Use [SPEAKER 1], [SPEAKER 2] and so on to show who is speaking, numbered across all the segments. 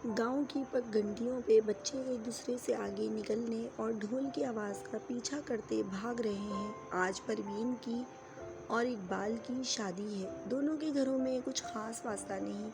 [SPEAKER 1] گاؤں کی پگڈنڈیوں پہ بچے ایک دوسرے سے آگے نکلنے اور ڈھول کی آواز کا پیچھا کرتے بھاگ رہے ہیں۔ آج پروین کی اور اقبال کی شادی ہے۔ دونوں کے گھروں میں کچھ خاص واسطہ نہیں۔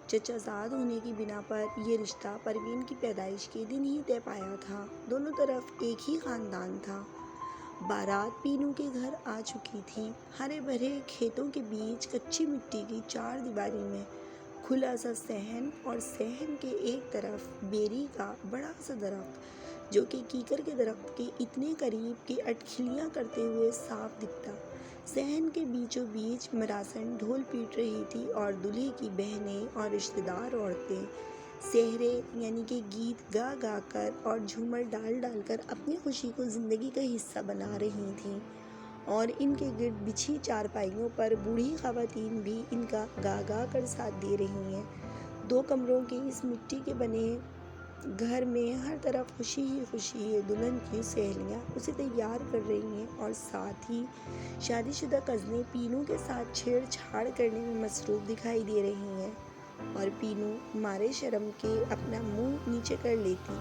[SPEAKER 1] چچا زاد ہونے کی بنا پر یہ رشتہ پروین کی پیدائش کے دن ہی طے پایا تھا۔ دونوں طرف ایک ہی خاندان تھا۔ بارات پینو کے گھر آ چکی تھی۔ ہرے بھرے کھیتوں کے بیچ کچی مٹی کی چار دیواری میں کھلا سا صحن، اور صحن کے ایک طرف بیری کا بڑا سا درخت جو کہ کیکر کے درخت کے اتنے قریب کہ اٹکھلیاں کرتے ہوئے صاف دکھتا۔ صحن کے بیچوں بیچ مراسن ڈھول پیٹ رہی تھی اور دولہے کی بہنیں اور رشتہ دار عورتیں سہرے یعنی کہ گیت گا گا کر اور جھومر ڈال ڈال کر اپنی خوشی کو زندگی کا حصہ بنا رہی تھیں، اور ان کے گرد بچھی چارپائیوں پر بوڑھی خواتین بھی ان کا گا گا کر ساتھ دے رہی ہیں۔ 2 کمروں کے اس مٹی کے بنے گھر میں ہر طرف خوشی ہی خوشی ہے۔ دلہن کی سہیلیاں اسے تیار کر رہی ہیں اور ساتھ ہی شادی شدہ کزنیں پینو کے ساتھ چھیڑ چھاڑ کرنے میں مصروف دکھائی دے رہی ہیں، اور پینو مارے شرم کے اپنا منہ نیچے کر لیتی۔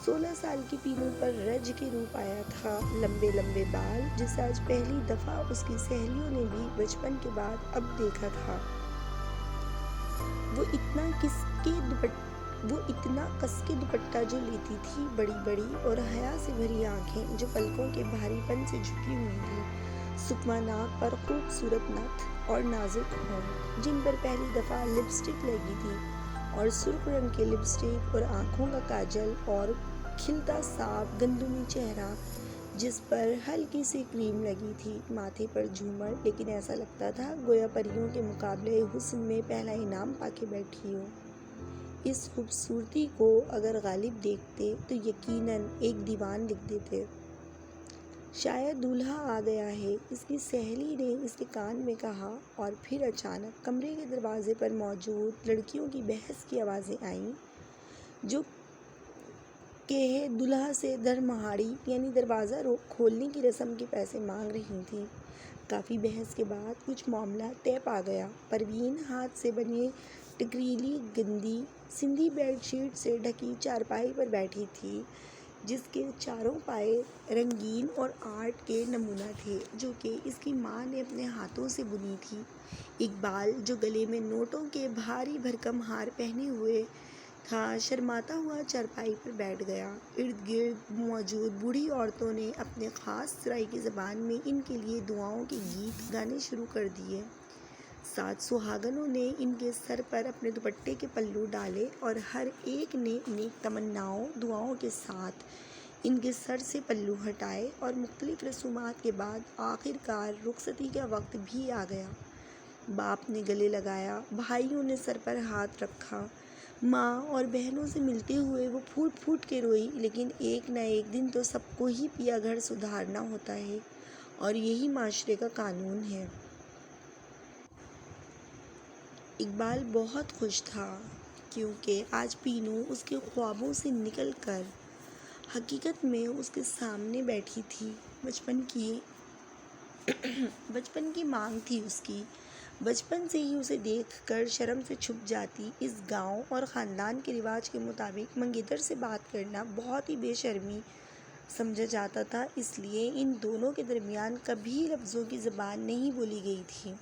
[SPEAKER 1] 16 سال کی پینو پر رج کے روپ آیا تھا، لمبے لمبے بال جسے آج پہلی دفعہ اس کی سہیلیوں نے بھی بچپن کے بعد اب دیکھا تھا۔ وہ اتنا کس کے دوپٹہ جو لیتی تھی، بڑی بڑی اور حیا سے بھری آنکھیں جو پلکوں کے بھاری پن سے جھکی ہوئی تھی، سکما ناک پر خوبصورت نتھ اور نازک ہونٹ جن پر پہلی دفعہ لپسٹک لگی تھی، اور سرخ رنگ کے لپسٹک اور آنکھوں کا کاجل، اور کھلتا صاف گندمی چہرہ جس پر ہلکی سی کریم لگی تھی، ماتھے پر جھومر، لیکن ایسا لگتا تھا گویا پریوں کے مقابلے حسن میں پہلا انعام پا کے بیٹھی ہو۔ اس خوبصورتی کو اگر غالب دیکھتے تو یقیناً ایک دیوان لکھ دیتے۔ شاید دولہا آ گیا ہے، اس کی سہیلی نے اس کے کان میں کہا، اور پھر اچانک کمرے کے دروازے پر موجود لڑکیوں کی بحث کی آوازیں آئیں جو کہ دولہا سے در مہاڑی یعنی دروازہ کھولنے کی رسم کے پیسے مانگ رہی تھیں۔ کافی بحث کے بعد کچھ معاملہ طے پا گیا۔ پروین ہاتھ سے بنے ٹکریلی گندی سندھی بیڈ شیٹ سے ڈھکی چارپائی پر بیٹھی تھی جس کے چاروں پائے رنگین اور آرٹ کے نمونہ تھے جو کہ اس کی ماں نے اپنے ہاتھوں سے بنی تھی۔ اقبال جو گلے میں نوٹوں کے بھاری بھرکم ہار پہنے ہوئے تھا، شرماتا ہوا چارپائی پر بیٹھ گیا۔ ارد گرد موجود بوڑھی عورتوں نے اپنے خاص سرائیکی زبان میں ان کے لیے دعاؤں کے گیت گانے شروع کر دیے۔ ساتھ سہاگنوں نے ان کے سر پر اپنے دوپٹے کے پلو ڈالے اور ہر ایک نے نیک تمناؤں دعاؤں کے ساتھ ان کے سر سے پلو ہٹائے، اور مختلف رسومات کے بعد آخر کار رخصتی کا وقت بھی آ گیا۔ باپ نے گلے لگایا، بھائیوں نے سر پر ہاتھ رکھا، ماں اور بہنوں سے ملتے ہوئے وہ پھوٹ پھوٹ کے روئی، لیکن ایک نہ ایک دن تو سب کو ہی پیا گھر سدھارنا ہوتا ہے، اور یہی معاشرے کا قانون ہے۔ اقبال بہت خوش تھا کیونکہ آج پینو اس کے خوابوں سے نکل کر حقیقت میں اس کے سامنے بیٹھی تھی۔ بچپن کی مانگ تھی اس کی، بچپن سے ہی اسے دیکھ کر شرم سے چھپ جاتی۔ اس گاؤں اور خاندان کے رواج کے مطابق منگیتر سے بات کرنا بہت ہی بے شرمی سمجھا جاتا تھا، اس لیے ان دونوں کے درمیان کبھی لفظوں کی زبان نہیں بولی گئی تھی۔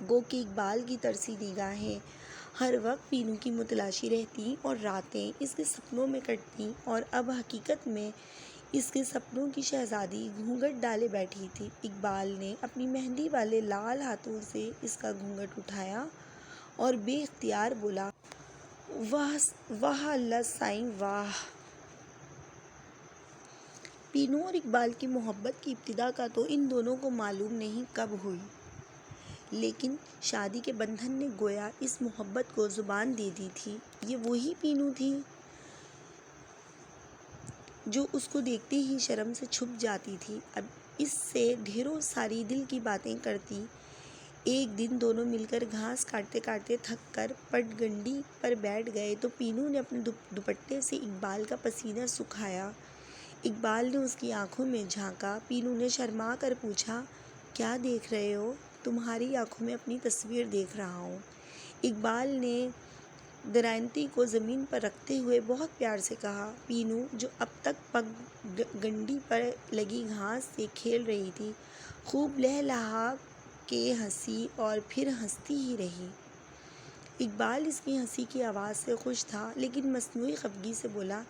[SPEAKER 1] گو کہ اقبال کی ترسی نگاہیں ہر وقت پینو کی متلاشی رہتیں اور راتیں اس کے سپنوں میں کٹتیں، اور اب حقیقت میں اس کے سپنوں کی شہزادی گھونگھٹ ڈالے بیٹھی تھی۔ اقبال نے اپنی مہندی والے لال ہاتھوں سے اس کا گھونگھٹ اٹھایا اور بے اختیار بولا، واہ اللہ سائیں واہ! پینو اور اقبال کی محبت کی ابتدا کا تو ان دونوں کو معلوم نہیں کب ہوئی، لیکن شادی کے بندھن نے گویا اس محبت کو زبان دے دی تھی۔ یہ وہی پینو تھی جو اس کو دیکھتے ہی شرم سے چھپ جاتی تھی، اب اس سے ڈھیروں ساری دل کی باتیں کرتی۔ ایک دن دونوں مل کر گھاس کاٹتے کاٹتے تھک کر پگڈنڈی پر بیٹھ گئے تو پینو نے اپنے دوپٹے سے اقبال کا پسینہ سکھایا۔ اقبال نے اس کی آنکھوں میں جھانکا۔ پینو نے شرما کر پوچھا، کیا دیکھ رہے ہو؟ تمہاری آنکھوں میں اپنی تصویر دیکھ رہا ہوں۔ اقبال نے درائنتی کو زمین پر رکھتے ہوئے بہت پیار سے کہا۔ پینو جو اب تک پگ گنڈی پر لگی گھاس سے کھیل رہی تھی، خوب لہلہا کے ہنسی اور پھر ہنستی ہی رہی۔ اقبال اس کی ہنسی کی آواز سے خوش تھا، لیکن مصنوعی خفگی سے بولا،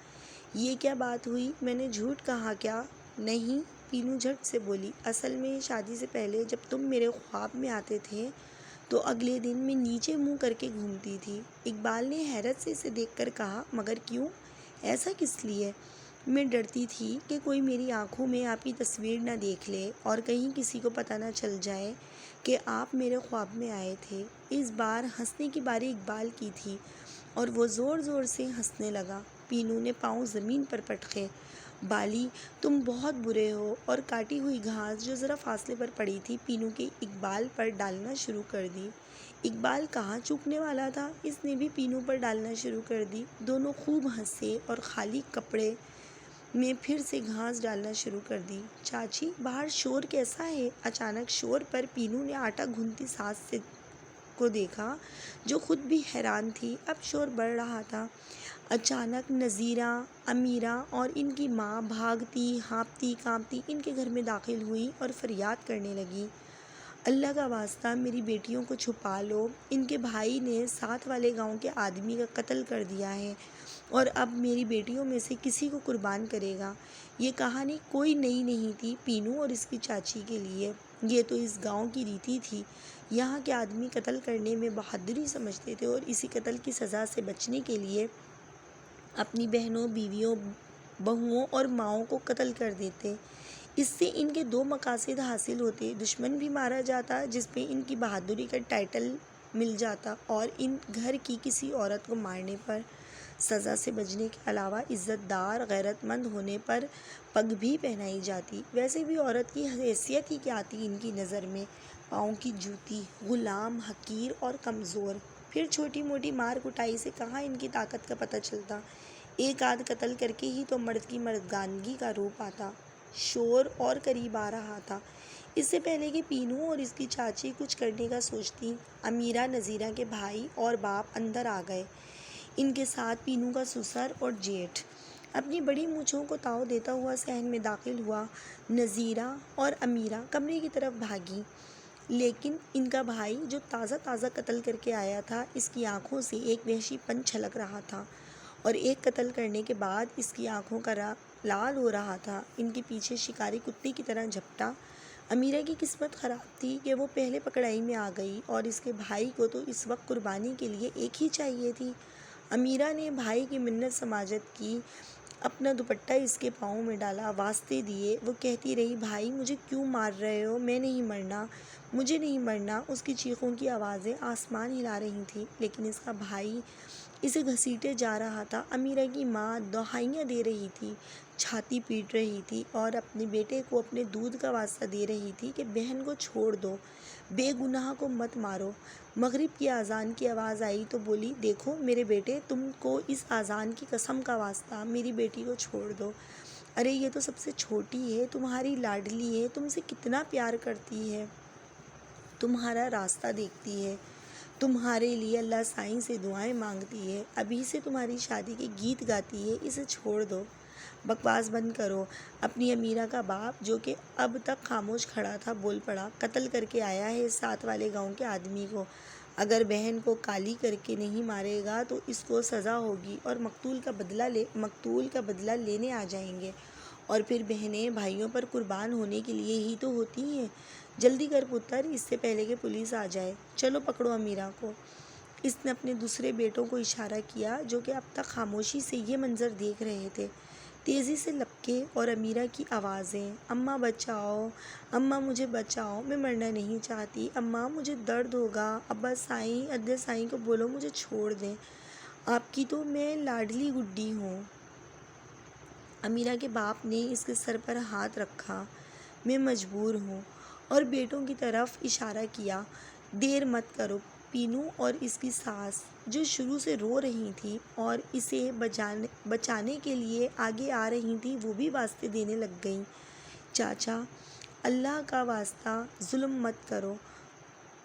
[SPEAKER 1] یہ کیا بات ہوئی، میں نے جھوٹ کہا کیا؟ نہیں، پینو جھٹ سے بولی، اصل میں شادی سے پہلے جب تم میرے خواب میں آتے تھے تو اگلے دن میں نیچے منہ کر کے گھومتی تھی۔ اقبال نے حیرت سے اسے دیکھ کر کہا، مگر کیوں؟ ایسا کس لیے؟ میں ڈرتی تھی کہ کوئی میری آنکھوں میں آپ کی تصویر نہ دیکھ لے اور کہیں کسی کو پتہ نہ چل جائے کہ آپ میرے خواب میں آئے تھے۔ اس بار ہنسنے کی باری اقبال کی تھی اور وہ زور زور سے ہنسنے لگا۔ پینو نے پاؤں زمین پر پٹکے۔ بالی، تم بہت برے ہو، اور کاٹی ہوئی گھاس جو ذرا فاصلے پر پڑی تھی پینو کے اقبال پر ڈالنا شروع کر دی۔ اقبال کہاں چوکنے والا تھا، اس نے بھی پینو پر ڈالنا شروع کر دی۔ دونوں خوب ہنسے اور خالی کپڑے میں پھر سے گھاس ڈالنا شروع کر دی۔ چاچی، باہر شور کیسا ہے؟ اچانک شور پر پینو نے آٹا گھنتی ساس کو دیکھا جو خود بھی حیران تھی۔ اب شور بڑھ رہا تھا۔ اچانک نذیرہ، امیرہ اور ان کی ماں بھاگتی ہانپتی کانپتی ان کے گھر میں داخل ہوئی اور فریاد کرنے لگی، اللہ کا واسطہ میری بیٹیوں کو چھپا لو، ان کے بھائی نے ساتھ والے گاؤں کے آدمی کا قتل کر دیا ہے اور اب میری بیٹیوں میں سے کسی کو قربان کرے گا۔ یہ کہانی کوئی نئی نہیں تھی پینو اور اس کی چاچی کے لیے، یہ تو اس گاؤں کی ریتی تھی۔ یہاں کے آدمی قتل کرنے میں بہادری سمجھتے تھے اور اسی قتل کی سزا سے بچنے کے لیے اپنی بہنوں، بیویوں، بہوؤں اور ماؤں کو قتل کر دیتے۔ اس سے ان کے دو مقاصد حاصل ہوتے، دشمن بھی مارا جاتا جس پہ ان کی بہادری کا ٹائٹل مل جاتا، اور ان گھر کی کسی عورت کو مارنے پر سزا سے بچنے کے علاوہ عزت دار غیرت مند ہونے پر پگ بھی پہنائی جاتی۔ ویسے بھی عورت کی حیثیت ہی کیا تھی ان کی نظر میں، پاؤں کی جوتی، غلام، حقیر اور کمزور۔ پھر چھوٹی موٹی مار کٹائی سے کہاں ان کی طاقت کا پتہ چلتا، ایک آدھ قتل کر کے ہی تو مرد کی مردانگی کا روپ آتا۔ شور اور قریب آ رہا تھا۔ اس سے پہلے کہ پینو اور اس کی چاچی کچھ کرنے کا سوچتی، امیرہ، نذیرہ کے بھائی اور باپ اندر آ گئے، ان کے ساتھ پینو کا سسر اور جیٹھ۔ اپنی بڑی مونچھوں کو تاؤ دیتا ہوا صحن میں داخل ہوا۔ نذیرہ اور امیرہ کمرے کی طرف بھاگی، لیکن ان کا بھائی جو تازہ تازہ قتل کر کے آیا تھا، اس کی آنکھوں سے ایک وحشی پن چھلک رہا تھا اور ایک قتل کرنے کے بعد اس کی آنکھوں کا لال ہو رہا تھا۔ ان کے پیچھے شکاری کتے کی طرح جھپٹا۔ امیرہ کی قسمت خراب تھی کہ وہ پہلے پکڑائی میں آ گئی اور اس کے بھائی کو تو اس وقت قربانی کے لیے ایک ہی چاہیے تھی۔ امیرہ نے بھائی کی منت سماجت کی، اپنا دوپٹہ اس کے پاؤں میں ڈالا، واسطے دیے۔ وہ کہتی رہی، بھائی مجھے کیوں مار رہے ہو، میں نہیں مرنا، مجھے نہیں مرنا۔ اس کی چیخوں کی آوازیں آسمان ہلا رہی تھیں، لیکن اس کا بھائی اسے گھسیٹے جا رہا تھا۔ امیرہ کی ماں دہائیاں دے رہی تھی، چھاتی پیٹ رہی تھی اور اپنے بیٹے کو اپنے دودھ کا واسطہ دے رہی تھی کہ بہن کو چھوڑ دو، بے گناہ کو مت مارو۔ مغرب کی اذان کی آواز آئی تو بولی، دیکھو میرے بیٹے، تم کو اس اذان کی قسم کا واسطہ میری بیٹی کو چھوڑ دو۔ ارے یہ تو سب سے چھوٹی ہے، تمہاری لاڈلی ہے، تم سے کتنا پیار کرتی ہے، تمہارا راستہ دیکھتی ہے، تمہارے لیے اللہ سائیں سے دعائیں مانگتی ہے، ابھی سے تمہاری شادی کے گیت گاتی ہے، اسے چھوڑ دو۔ بکواس بند کرو۔ اپنی امیرہ کا باپ جو کہ اب تک خاموش کھڑا تھا بول پڑا، قتل کر کے آیا ہے ساتھ والے گاؤں کے آدمی کو، اگر بہن کو کالی کر کے نہیں مارے گا تو اس کو سزا ہوگی اور مقتول کا بدلہ لینے آ جائیں گے، اور پھر بہنیں بھائیوں پر قربان ہونے کے لیے ہی تو ہوتی ہیں۔ جلدی کر پتر، اس سے پہلے کہ پولیس آ جائے، چلو پکڑو امیرہ کو۔ اس نے اپنے دوسرے بیٹوں کو اشارہ کیا جو کہ اب تک خاموشی سے یہ منظر دیکھ رہے تھے۔ تیزی سے لپکے اور امیرہ کی آوازیں، اماں بچاؤ، اماں مجھے بچاؤ، میں مرنا نہیں چاہتی، اماں مجھے درد ہوگا، ابا سائیں، ادے سائیں کو بولو مجھے چھوڑ دیں، آپ کی تو میں لاڈلی گڈی ہوں۔ امیرہ کے باپ نے اس کے سر پر ہاتھ رکھا، میں مجبور ہوں، اور بیٹوں کی طرف اشارہ کیا، دیر مت کرو۔ پینو اور اس کی ساس جو شروع سے رو رہی تھی اور اسے بچانے کے لیے آگے آ رہی تھی، وہ بھی واسطے دینے لگ گئیں، چاچا، اللہ کا واسطہ ظلم مت کرو،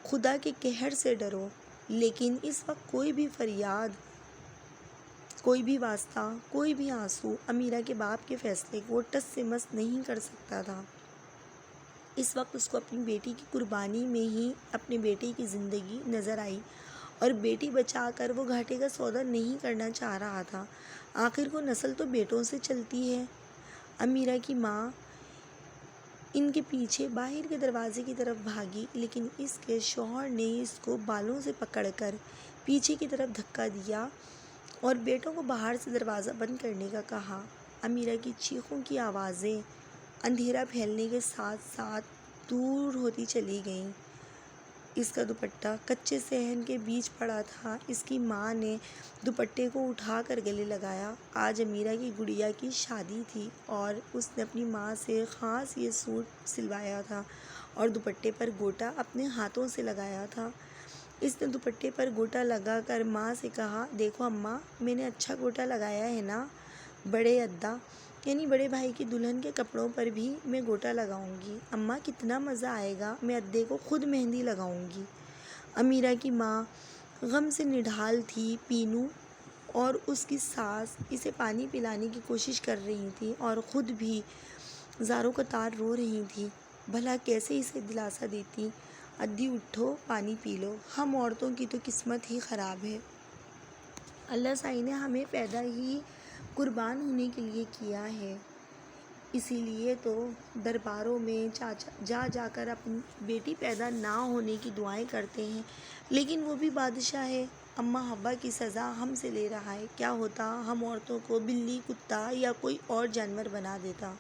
[SPEAKER 1] خدا کے قہر سے ڈرو۔ لیکن اس وقت کوئی بھی فریاد کوئی بھی واسطہ، کوئی بھی آنسو امیرہ کے باپ کے فیصلے کو ٹس سے مس نہیں کر سکتا تھا۔ اس وقت اس کو اپنی بیٹی کی قربانی میں ہی اپنے بیٹے کی زندگی نظر آئی، اور بیٹی بچا کر وہ گھاٹے کا سودا نہیں کرنا چاہ رہا تھا۔ آخر کو نسل تو بیٹوں سے چلتی ہے۔ امیرہ کی ماں ان کے پیچھے باہر کے دروازے کی طرف بھاگی، لیکن اس کے شوہر نے اس کو بالوں سے پکڑ کر پیچھے کی طرف دھکا دیا اور بیٹوں کو باہر سے دروازہ بند کرنے کا کہا۔ امیرہ کی چیخوں کی آوازیں اندھیرا پھیلنے کے ساتھ ساتھ دور ہوتی چلی گئیں۔ اس کا دوپٹہ کچے صحن کے بیچ پڑا تھا۔ اس کی ماں نے دوپٹے کو اٹھا کر گلے لگایا۔ آج امیرہ کی گڑیا کی شادی تھی اور اس نے اپنی ماں سے خاص یہ سوٹ سلوایا تھا اور دوپٹے پر گوٹا اپنے ہاتھوں سے لگایا تھا۔ اس نے دوپٹے پر گوٹا لگا کر ماں سے کہا، دیکھو اماں، میں نے اچھا گوٹا لگایا ہے نا؟ بڑے ادا یعنی بڑے بھائی کی دلہن کے کپڑوں پر بھی میں گوٹا لگاؤں گی۔ اماں کتنا مزہ آئے گا، میں ادے کو خود مہندی لگاؤں گی۔ امیرہ کی ماں غم سے نڈھال تھی۔ پینو اور اس کی ساس اسے پانی پلانے کی کوشش کر رہی تھی اور خود بھی زاروں قطار رو رہی تھی۔ بھلا کیسے اسے دلاسا دیتی، ادی اٹھو پانی پی لو۔ ہم عورتوں کی تو قسمت ہی خراب ہے۔ اللہ سائی نے ہمیں پیدا ہی قربان ہونے کے لیے کیا ہے، اسی لیے تو درباروں میں جا جا کر اپنی بیٹی پیدا نہ ہونے کی دعائیں کرتے ہیں، لیکن وہ بھی بادشاہ ہے۔ اماں حوا کی سزا ہم سے لے رہا ہے۔ کیا ہوتا ہم عورتوں کو بلی، کتا یا کوئی اور جانور بنا دیتا؟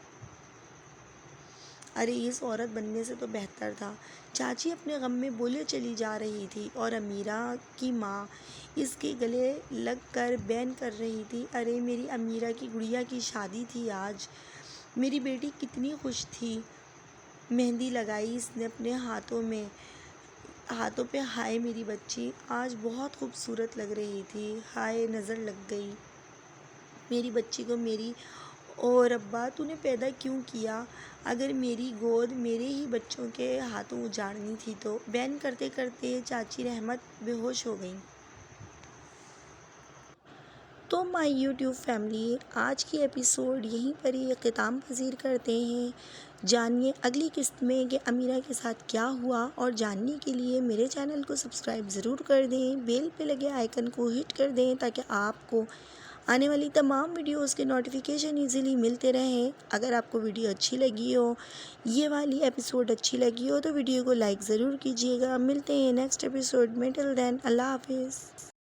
[SPEAKER 1] ارے اس عورت بننے سے تو بہتر تھا۔ چاچی اپنے غم میں بولے چلی جا رہی تھی اور امیرہ کی ماں اس کے گلے لگ کر بین کر رہی تھی، ارے میری امیرہ کی گڑیا کی شادی تھی آج، میری بیٹی کتنی خوش تھی۔ مہندی لگائی اس نے اپنے ہاتھوں پہ، ہائے میری بچی آج بہت خوبصورت لگ رہی تھی، ہائے نظر لگ گئی میری بچی کو میری۔ اور ابا تو نے پیدا کیوں کیا؟ اگر میری گود میرے ہی بچوں کے ہاتھوں اجاڑنی تھی تو۔ بین کرتے کرتے چاچی رحمت بے ہوش ہو گئیں۔ تو مائی یوٹیوب فیملی، آج کی ایپیسوڈ یہیں پر ہی اختتام پذیر کرتے ہیں۔ جانیے اگلی قسط میں کہ امیرہ کے ساتھ کیا ہوا، اور جاننے کے لیے میرے چینل کو سبسکرائب ضرور کر دیں، بیل پہ لگے آئیکن کو ہٹ کر دیں تاکہ آپ کو آنے والی تمام ویڈیوز کے نوٹیفیکیشن ایزیلی ملتے رہیں۔ اگر آپ کو ویڈیو اچھی لگی ہو، یہ والی ایپیسوڈ اچھی لگی ہو تو ویڈیو کو لائک ضرور کیجیے گا۔ ملتے ہیں نیکسٹ ایپیسوڈ میں، ٹل دین اللہ حافظ۔